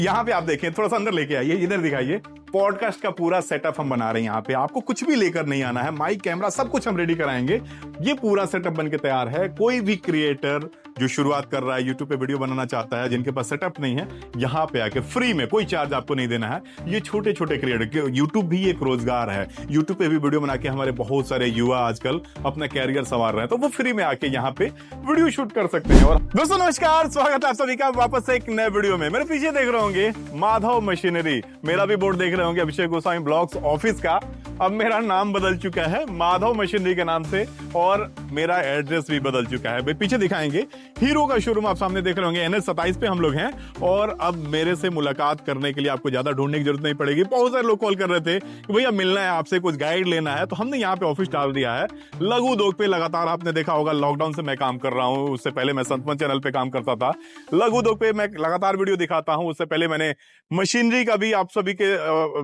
यहाँ पे आप देखें, थोड़ा सा अंदर लेके आइए, इधर दिखाइए। पॉडकास्ट का पूरा सेटअप हम बना रहे हैं। यहाँ पे आपको कुछ भी लेकर नहीं आना है, माइक कैमरा सब कुछ हम रेडी कराएंगे। ये पूरा सेटअप बनके तैयार है। कोई भी क्रिएटर जो शुरुआत कर रहा है, यूट्यूब पे वीडियो बनाना चाहता है, जिनके पास सेटअप नहीं है, यहाँ पे आके फ्री में, कोई चार्ज आपको नहीं देना है। ये छोटे छोटे क्रिएटर, यूट्यूब भी एक रोजगार है। यूट्यूब पे भी वीडियो बना के हमारे बहुत सारे युवा आजकल अपना कैरियर संवार रहे हैं, तो वो फ्री में आके यहाँ पे वीडियो शूट कर सकते हैं। और दोस्तों नमस्कार, स्वागत है आप सभी का वापस से एक नए वीडियो में। मेरे पीछे देख रहे होंगे माधव मशीनरी, मेरा भी बोर्ड देख रहे होंगे अभिषेक गोस्वामी ब्लॉग्स ऑफिस का। अब मेरा नाम बदल चुका है माधव मशीनरी के नाम से, और मेरा एड्रेस भी बदल चुका है। पीछे दिखाएंगे हीरो का शोरूम, आप सामने देख रहे होंगे, NH 27 पे हम लोग हैं। और अब मेरे से मुलाकात करने के लिए आपको ज्यादा ढूंढने की जरूरत नहीं पड़ेगी। बहुत सारे लोग कॉल कर रहे थे कि भैया मिलना है आपसे, कुछ गाइड लेना है, तो हमने यहाँ पे ऑफिस डाल दिया है लघु उद्योग पे। लगातार आपने देखा होगा, लॉकडाउन से मैं काम कर रहा हूँ। उससे पहले मैं संतमन चैनल पे काम करता था। लघु उद्योग पे मैं लगातार वीडियो दिखाता हूँ। उससे पहले मैंने मशीनरी का भी आप सभी के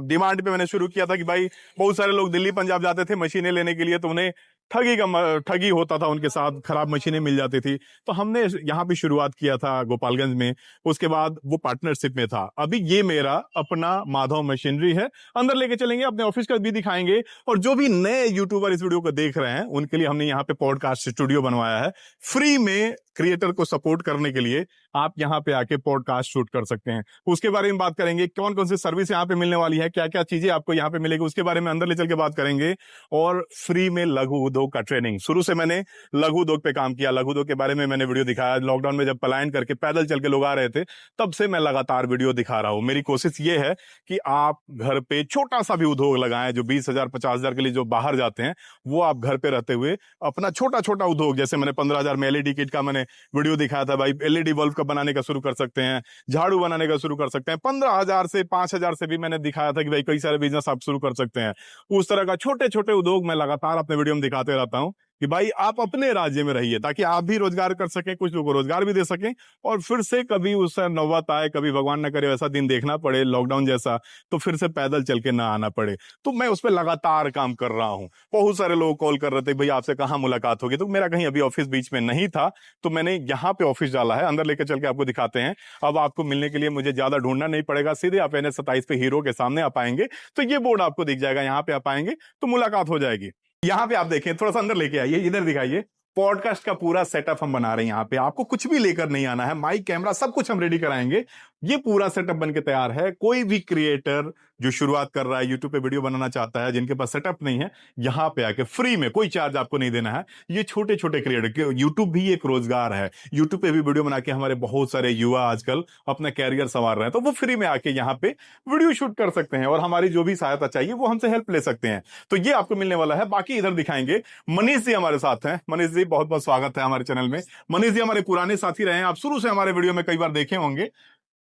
डिमांड पे मैंने शुरू किया था कि भाई बहुत सारे लोग दिल्ली पंजाब जाते थे मशीनें लेने के लिए, तो उन्हें ठगी होता था, उनके साथ खराब मशीनें मिल जाती थी। तो हमने यहाँ पे शुरुआत किया था गोपालगंज में, उसके बाद वो पार्टनरशिप में था। अभी ये मेरा अपना माधव मशीनरी है। अंदर लेके चलेंगे, अपने ऑफिस का भी दिखाएंगे। और जो भी नए यूट्यूबर इस वीडियो को देख रहे हैं, उनके लिए हमने यहाँ पे पॉडकास्ट स्टूडियो बनवाया है फ्री में। क्रिएटर को सपोर्ट करने के लिए आप यहाँ पे आके पॉडकास्ट शूट कर सकते हैं। उसके बारे में बात करेंगे, कौन कौन सी सर्विस यहाँ पे मिलने वाली है, क्या क्या चीजें आपको यहाँ पे मिलेगी, उसके बारे में अंदर ले चल के बात करेंगे। और फ्री में लघु उद्योग का ट्रेनिंग, शुरू से मैंने लघु उद्योग पे काम किया, लघु उद्योग के बारे में मैंने वीडियो दिखाया। लॉकडाउन में जब पलायन करके पैदल चल के लोग आ रहे थे, तब से मैं लगातार वीडियो दिखा रहा हूं। मेरी कोशिश ये है कि आप घर पे छोटा सा भी उद्योग लगाएं। जो 20,000 50,000 के लिए जो बाहर जाते हैं, वो आप घर पे रहते हुए अपना छोटा छोटा उद्योग, जैसे मैंने 15,000 में LED किट का मैंने वीडियो दिखाया था। भाई LED बल्ब का बनाने का शुरू कर सकते हैं, झाड़ू बनाने का शुरू कर सकते हैं। 15,000 से 5,000 से भी मैंने दिखाया था कि भाई कई सारे बिजनेस आप शुरू कर सकते हैं। उस तरह का छोटे छोटे उद्योग मैं लगातार अपने वीडियो में दिखाते रहता हूं कि भाई आप अपने राज्य में रहिए, ताकि आप भी रोजगार कर सकें, कुछ लोगों को रोजगार भी दे सकें। और फिर से कभी उससे नौबत आए, कभी भगवान न करे वैसा दिन देखना पड़े लॉकडाउन जैसा, तो फिर से पैदल चल के ना आना पड़े। तो मैं उस पर लगातार काम कर रहा हूं। बहुत सारे लोग कॉल कर रहे थे, भाई आपसे कहाँ मुलाकात होगी, तो मेरा कहीं अभी ऑफिस बीच में नहीं था, तो मैंने यहाँ पे ऑफिस डाला है। अंदर लेकर चल के आपको दिखाते हैं। अब आपको मिलने के लिए मुझे ज्यादा ढूंढना नहीं पड़ेगा, सीधे आप NH 27 पे हीरो के सामने आप आएंगे तो ये बोर्ड आपको दिख जाएगा। यहाँ पे आप आएंगे तो मुलाकात हो जाएगी। यहाँ पे आप देखें, थोड़ा सा अंदर लेके आइए, इधर दिखाइए। पॉडकास्ट का पूरा सेटअप हम बना रहे हैं। यहाँ पे आपको कुछ भी लेकर नहीं आना है, माइक कैमरा सब कुछ हम रेडी कराएंगे। ये पूरा सेटअप बनके तैयार है। कोई भी क्रिएटर जो शुरुआत कर रहा है, यूट्यूब पे वीडियो बनाना चाहता है, जिनके पास सेटअप नहीं है, यहाँ पे आके फ्री में, कोई चार्ज आपको नहीं देना है। ये छोटे छोटे क्रिएटर, यूट्यूब भी एक रोजगार है। यूट्यूब पे भी वीडियो बना के हमारे बहुत सारे युवा आजकल अपना कैरियर संवार रहे हैं, तो वो फ्री में आके यहाँ पे वीडियो शूट कर सकते हैं। और हमारी जो भी सहायता चाहिए वो हमसे हेल्प ले सकते हैं। तो ये आपको मिलने वाला है। बाकी इधर दिखाएंगे, मनीष जी हमारे साथ हैं। मनीष जी बहुत बहुत स्वागत है हमारे चैनल में। मनीष जी हमारे पुराने साथी रहे हैं, आप शुरू से हमारे वीडियो में कई बार देखे होंगे।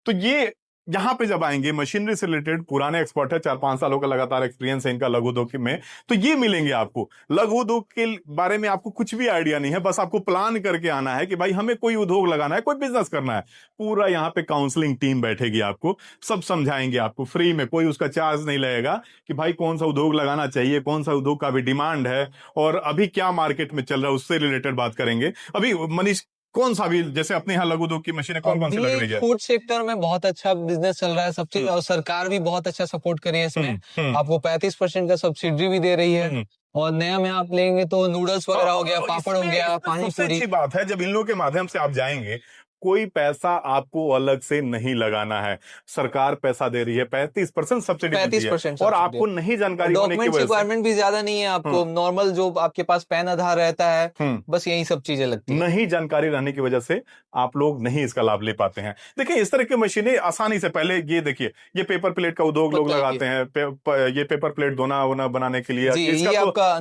तो ये यहां पे जब आएंगे, मशीनरी से रिलेटेड पुराने एक्सपर्ट है, 4-5 सालों का लगातार एक्सपीरियंस है इनका लघु उद्योग में। तो ये मिलेंगे आपको। लघु उद्योग के बारे में आपको कुछ भी आइडिया नहीं है, बस आपको प्लान करके आना है कि भाई हमें कोई उद्योग लगाना है, कोई बिजनेस करना है। पूरा यहाँ पे काउंसलिंग टीम बैठेगी, आपको सब समझाएंगे, आपको फ्री में, कोई उसका चार्ज नहीं लगेगा कि भाई कौन सा उद्योग लगाना चाहिए, कौन सा उद्योग का भी डिमांड है और अभी क्या मार्केट में चल रहा है, उससे रिलेटेड बात करेंगे। अभी मनीष, कौन सा भी, जैसे अपने यहाँ लघु उद्योग की मशीनें कौन कौन सी लग रही है? फूड सेक्टर में बहुत अच्छा बिजनेस चल रहा है सबसे, और सरकार भी बहुत अच्छा सपोर्ट कर रही है इसमें। आपको 35% का सब्सिडी भी दे रही है। और नया में आप लेंगे तो नूडल्स वगैरह हो गया, पापड़ हो गया, पानी पूरी। सबसे अच्छी बात है जब इन लोगों के माध्यम से आप जाएंगे, कोई पैसा आपको अलग से नहीं लगाना है। सरकार पैसा दे रही है, 35% सब्सिडी मिलती है। 35% और आपको नहीं जानकारी होने की वजह से रिक्वायरमेंट भी ज्यादा नहीं है आपको। नॉर्मल जो आपके पास पैन आधार रहता है, बस यही सब चीजें लगती है। नहीं जानकारी रहने की वजह से आप लोग नहीं इसका लाभ ले पाते हैं। देखिए इस तरह की मशीनें आसानी से, पहले ये देखिए, ये पेपर प्लेट का उद्योग लोग लगाते हैं। ये पेपर प्लेट दोना वोना बनाने के लिए, ये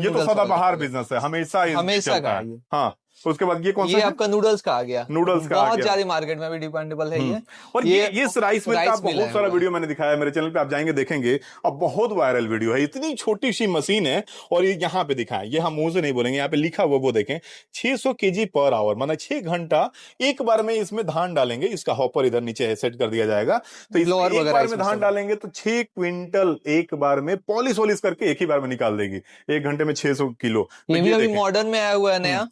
तो सदाबहार बिजनेस है, हमेशा चलता है। हाँ, उसके बाद ये कौन सा ये आपका नूडल्स का आ गया। नूडल्स का बहुत ज्यादा मार्केट में भी डिपेंडेबल है ये। और ये राइस मिल का बहुत सारा वीडियो मैंने दिखाया है मेरे चैनल पे, आप जाएंगे देखेंगे। अब बहुत वायरल वीडियो है। इतनी छोटी सी मशीन है और ये यहाँ पे दिखाएं, ये हम मुंह से नहीं बोलेंगे, यहाँ पे लिखा हुआ वो देखें, 600 kg पर आवर, मतलब 6 घंटा एक बार में इसमें धान डालेंगे। इसका हॉपर इधर नीचे सेट कर दिया जाएगा, तो एक बार में धान डालेंगे तो 6 क्विंटल एक बार में पॉलिश वॉलिश करके एक ही बार में निकाल देगी। 1 घंटे में 600 किलो। ये भी अभी मॉडर्न में आया हुआ है नया।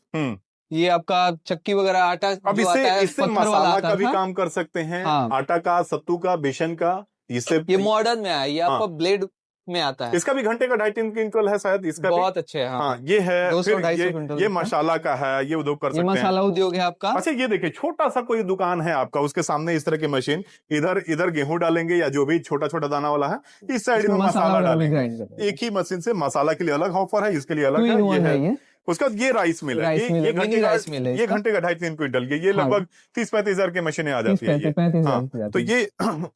ये आपका चक्की वगैरह आटा अब जो आता है इससे पत्थर वाला मसाला आता का भी था। काम कर सकते हैं, हाँ। आटा का, सत्तू का, बेसन का, इससे ये मॉडर्न में आया, ये हाँ। आपका ब्लेड में आता है। इसका भी घंटे का 2.5-3 क्विंटल है शायद, इसका भी। बहुत अच्छे है, हाँ। हाँ, ये है। 200-250 फिर क्विंटल ये का। मसाला का है, ये उद्योग कर ये सकते हैं। मसाला उद्योग है आपका। अच्छा, ये देखिए, छोटा सा कोई दुकान है आपका, उसके सामने इस तरह की मशीन, इधर गेहूं डालेंगे या जो भी छोटा छोटा दाना वाला है, इस साइड इसमें में मसाला वगैरह भी डालेंगे। ग्राइंड कर रहे हैं। एक ही मशीन से मसाला के लिए अलग ऑफर है, इसके लिए अलग 2 है, in ये 1 है। है ये। उसका ये राइस मिल है, राइस मिल ये है, घंटे मिनी का, राइस मिल है ये इसका। घंटे का 2.5-3 क्विंटल के, ये हाँ। लगभग 30-35 हजार की मशीनें आ जाती है ये। 35 हाँ, हजार की तो जाती है।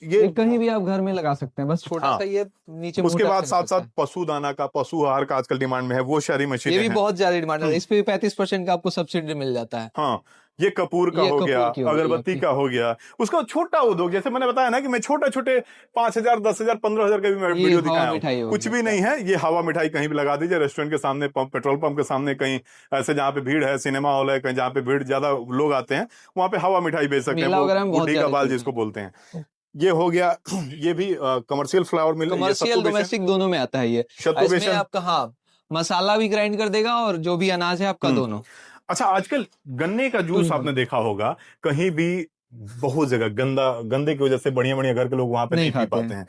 ये ये कहीं भी आप घर में लगा सकते हैं, बस छोटा हाँ। सा ये नीचे उसके मोटर बाद से साथ निकलता साथ पशु दाना का, पशु आहार का आजकल डिमांड में है, वो सारी है। मशीनें ये भी हैं। बहुत ज्यादा डिमांड है, इस पे भी 35% का आपको सब्सिडी मिल जाता है। हाँ, ये कपूर का ये हो कपूर गया, की हो गई अगरबत्ती आपकी। का हो गया, उसका छोटा उद्योग, जैसे मैंने बताया ना कि मैं छोटे 5,000, 10,000, 15,000 का भी मैं ये वीडियो हवा दिखाया हूँ। मिठाई हो कुछ गई भी आपका। नहीं है, ये हवा मिठाई कहीं भी लगा दीजिए, रेस्टोरेंट के सामने, पेट्रोल पंप के सामने, कहीं ऐसे जहाँ पे भीड़ है, सिनेमा हॉल है, कहीं जहाँ पे भीड़ ज्यादा लोग आते हैं, वहां पे हवा मिठाई बेच सकते हैं, मेला वो वगैरह में बहुत बुड्ढी का ज्यादा बाल चलता जिसको है। बोलते हैं। ये हो गया, ये भी कमर्शियल फ्लावर मिल, ये कमर्शियल सत्तू बेसन, डोमेस्टिक दोनों में आता है ये। सत्तू इसमें बेसन। आपका, हाँ, मसाला भी ग्राइंड कर देगा और जो भी अनाज है आपका दोनों। अच्छा, आजकल गन्ने का जूस आपने देखा होगा कहीं भी, बहुत जगह गंदे की वजह से बढ़िया बढ़िया घर के लोग वहां पे नहीं पी खाते पाते हैं,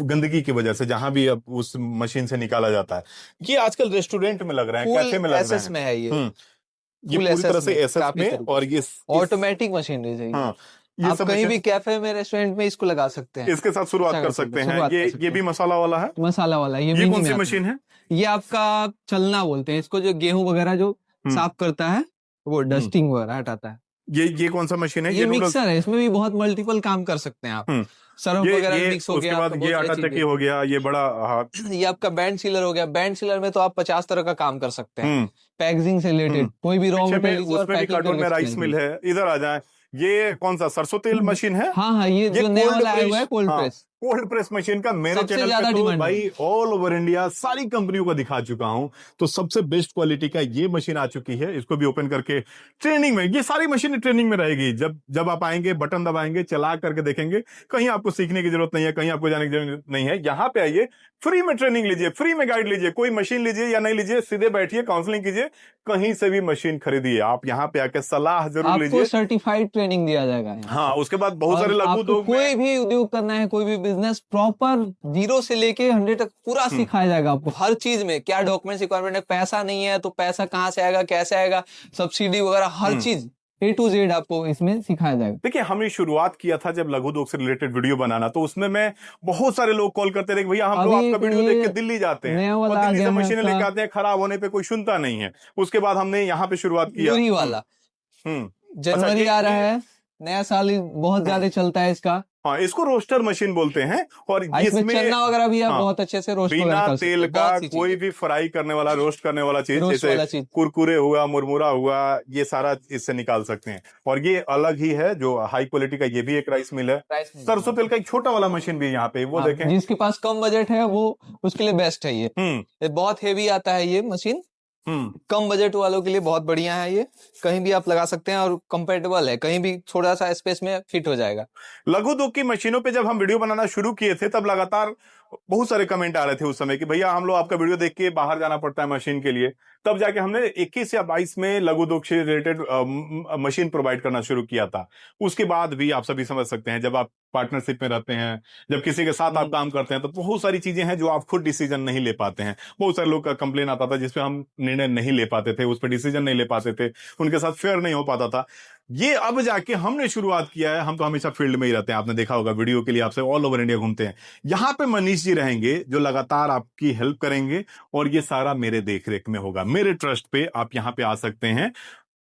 गंदगी की वजह से, जहां भी अब उस मशीन से निकाला जाता है। ये आजकल रेस्टोरेंट में लग रहा है, कैफे में फुल लग रहे एसएस हैं। में है ये। ये फुल पूरी तरह एसएस से में, एसएस काफी में, तरीके और से। ये ऑटोमेटिक मशीनरी है ये। हाँ, ये आप सब कहीं भी मशीन कैफे में, रेस्टोरेंट में इसको लगा सकते हैं। इसके साथ शुरुआत कर सकते हैं। शुरुआत कर ये सकते भी हैं। मसाला वाला है। मसाला वाला, ये ये मिनी कौन में सी आता है। मशीन है? ये आपका चलना बोलते हैं इसको, जो गेहूं वगैरह जो हम्म। साफ करता है, वो डस्टिंग वगैरह हटाता है। ये कौन सा मशीन है? ये नूडल्स। मिक्सर है, इसमें भी बहुत मल्टीपल काम कर सकते हैं आप। हम्म। सर्फ वगैरह ये मिक्स हो उसके गया बाद आपका, ये बहुत आटा सारी चक्की चीजें। हो गया, ये बड़ा ये आपका बैंड सीलर हो गया। बैंड सीलर में तो आप 50 तरह का काम कर सकते हैं। पैकेजिंग से रिलेटेड कोई भी रॉ पीछे में मटेरियल और उसमें भी पैकिंग कार्टून में करके राइस मिल है। इधर आ जाए, ये कौन सा सरसों तेल मशीन है? हाँ, ये जो नया कोल्ड वाला आया हुआ है, प्रेस, कोल्ड हाँ, प्रेस। कोल्ड प्रेस मशीन का मेरे सबसे चैनल ज्यादा पे तो डिमांड है। भाई ऑल ओवर इंडिया सारी कंपनियों को दिखा चुका हूं, तो सबसे बेस्ट क्वालिटी का ये मशीन आ चुकी है। इसको भी ओपन करके ट्रेनिंग में, ये सारी मशीन ट्रेनिंग में रहेगी। जब आप आएंगे, बटन दबाएंगे, चला करके देखेंगे, कहीं आपको सीखने की जरूरत नहीं है, कहीं आपको जाने की जरूरत नहीं है। यहाँ पे आइए, फ्री में ट्रेनिंग लीजिए, फ्री में गाइड लीजिए, कोई मशीन लीजिए या नहीं लीजिए, सीधे बैठिए, काउंसलिंग कीजिए, कहीं से भी मशीन खरीदिए। आप यहाँ पे आके सलाह जरूर आपको लीजिए। सर्टिफाइड ट्रेनिंग दिया जाएगा यहाँ। हाँ, उसके बाद बहुत और सारे लघु आपको उद्योग कोई भी उद्योग करना है, कोई भी बिजनेस, प्रॉपर 0 से लेके 100 तक पूरा सिखाया जाएगा आपको। हर चीज में क्या डॉक्यूमेंट्स रिक्वायरमेंट है, पैसा नहीं है तो पैसा कहाँ से आएगा, कैसे आएगा, सब्सिडी वगैरह, हर चीज A to Z आपको इसमें सिखाया जाएगा। देखिए, हमने शुरुआत किया था जब लघु उद्योग से रिलेटेड वीडियो बनाना, तो उसमें मैं बहुत सारे लोग कॉल करते रहे, भैया हम लोग अभी आपका वीडियो ये देख के दिल्ली जाते हैं नया और वाला आ दिल्ली से गया है मशीनें आपका। लेके आते हैं, खराब होने पे कोई सुनता नहीं है। उसके बाद हमने यहाँ पे शुरुआत किया। पूरी वाला जनवरी अच्छा, आ रहा है, नया साल बहुत ज्यादा चलता है इसका। हाँ, इसको रोस्टर मशीन बोलते हैं। और इसमें चलना वगैरह भी आप बहुत अच्छे से रोस्ट वगैरह बिना कर सकते तेल हैं, का बहुत सी कोई चीजें। भी फ्राई करने वाला, रोस्ट करने वाला चीज, रोस्ट वाला जैसे चीज। कुरकुरे हुआ, मुरमुरा हुआ, ये सारा इससे निकाल सकते हैं। और ये अलग ही है, जो हाई क्वालिटी का, ये भी एक राइस मिल है। सरसों तेल का एक छोटा वाला मशीन भी है यहाँ पे, वो देखें। जिसके पास कम बजट है वो, उसके लिए बेस्ट है ये। ये बहुत हेवी आता है ये मशीन, कम बजट वालों के लिए बहुत बढ़िया है ये। कहीं भी आप लगा सकते हैं और कंपेटेबल है, कहीं भी थोड़ा सा स्पेस में फिट हो जाएगा। लघु उद्योग की मशीनों पे जब हम वीडियो बनाना शुरू किए थे, तब लगातार बहुत सारे कमेंट आ रहे थे उस समय कि भैया हम लोग आपका वीडियो देख के बाहर जाना पड़ता है मशीन के लिए। तब जाके हमने 21 या 22 में लघु उद्योग से रिलेटेड मशीन प्रोवाइड करना शुरू किया था। उसके बाद भी आप सभी समझ सकते हैं, जब आप पार्टनरशिप में रहते हैं, जब किसी के साथ आप काम करते हैं, तो बहुत सारी चीजें हैं जो आप खुद डिसीजन नहीं ले पाते हैं। बहुत सारे लोग का कंप्लेन आता था जिसपे हम निर्णय नहीं ले पाते थे, उस पर डिसीजन नहीं ले पाते थे, उनके साथ फेयर नहीं हो पाता था। ये अब जाके हमने शुरुआत किया है। हम तो हमेशा फील्ड में ही रहते हैं, आपने देखा होगा, वीडियो के लिए आपसे ऑल ओवर इंडिया घूमते हैं। यहाँ पे मनीष जी रहेंगे जो लगातार आपकी हेल्प करेंगे, और ये सारा मेरे देखरेख में होगा, मेरे ट्रस्ट पे आप यहाँ पे आ सकते हैं।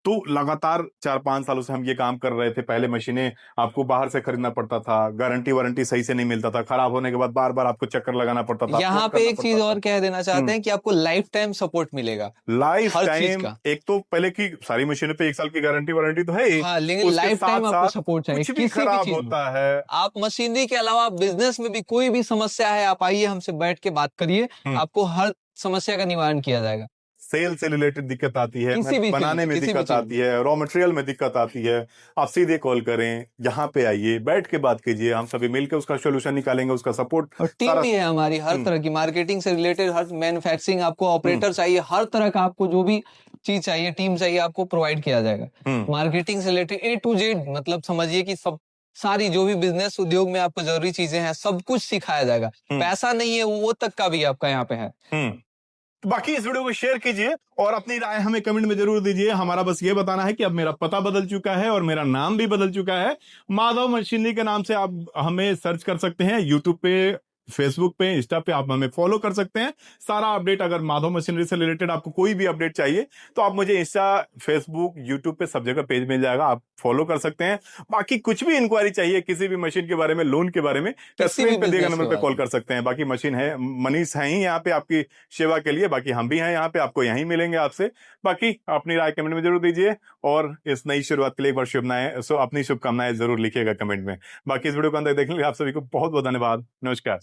तो लगातार 4-5 सालों से हम ये काम कर रहे थे। पहले मशीनें आपको बाहर से खरीदना पड़ता था, गारंटी वारंटी सही से नहीं मिलता था, खराब होने के बाद बार बार आपको चक्कर लगाना पड़ता था। यहाँ पे एक चीज और कह देना चाहते हैं कि आपको लाइफ टाइम सपोर्ट मिलेगा। लाइफ हर टाइम, चीज का। एक तो पहले की सारी मशीनों पे 1 साल की गारंटी वारंटी तो है ही, हाँ, लेकिन उसके लाइफ टाइम साथ आपको साथ सपोर्ट चाहिए, कुछ भी किसी भी खराब चीज में। होता है। आप मशीनरी के अलावा बिजनेस में भी कोई भी समस्या है, आप आइए, हमसे बैठ के बात करिए, आपको हर समस्या का निवारण किया जाएगा। सेल से रिलेटेड दिक्कत आती है, किसी भी बनाने चीज, में किसी भी दिक्कत चीज आती है, रॉ मटेरियल में दिक्कत आती है, आप सीधे कॉल करें, यहाँ पे आइए, बैठ के बात कीजिए, हम सभी मिलकर उसका सोल्यूशन निकालेंगे, उसका सपोर्ट। और टीम भी है हमारी, हर तरह की मार्केटिंग से रिलेटेड, हर मैन्युफैक्चरिंग, आपको ऑपरेटर चाहिए, हर तरह का आपको जो भी चीज चाहिए, टीम चाहिए, आपको प्रोवाइड किया जाएगा। मार्केटिंग से रिलेटेड A to Z, मतलब समझिए कि सब सारी जो भी बिजनेस उद्योग में आपको जरूरी चीजें हैं सब कुछ सिखाया जाएगा। पैसा नहीं है वो तक का भी आपका यहाँ पे है। तो बाकी इस वीडियो को शेयर कीजिए और अपनी राय हमें कमेंट में जरूर दीजिए। हमारा बस ये बताना है कि अब मेरा पता बदल चुका है और मेरा नाम भी बदल चुका है। माधव मशीनरी के नाम से आप हमें सर्च कर सकते हैं यूट्यूब पे, फेसबुक पे, इंस्टा पे आप हमें फॉलो कर सकते हैं। सारा अपडेट, अगर माधव मशीनरी से रिलेटेड आपको कोई भी अपडेट चाहिए तो आप मुझे इंस्टा, फेसबुक, यूट्यूब पे सब जगह पेज मिल जाएगा, आप फॉलो कर सकते हैं। बाकी कुछ भी इंक्वायरी चाहिए किसी भी मशीन के बारे में, लोन के बारे में, तो स्क्रीन पे दिए गए नंबर पे कॉल कर सकते हैं। बाकी मशीन है, मनीष है ही यहाँ पे आपकी सेवा के लिए, बाकी हम भी हैं यहाँ पे, आपको यहीं मिलेंगे आपसे। बाकी अपनी राय कमेंट में जरूर दीजिए और इस नई शुरुआत के लिए एक बार अपनी शुभकामनाएं जरूर लिखिएगा कमेंट में। बाकी इस वीडियो को अंदर देखने के लिए आप सभी को बहुत बहुत धन्यवाद। नमस्कार।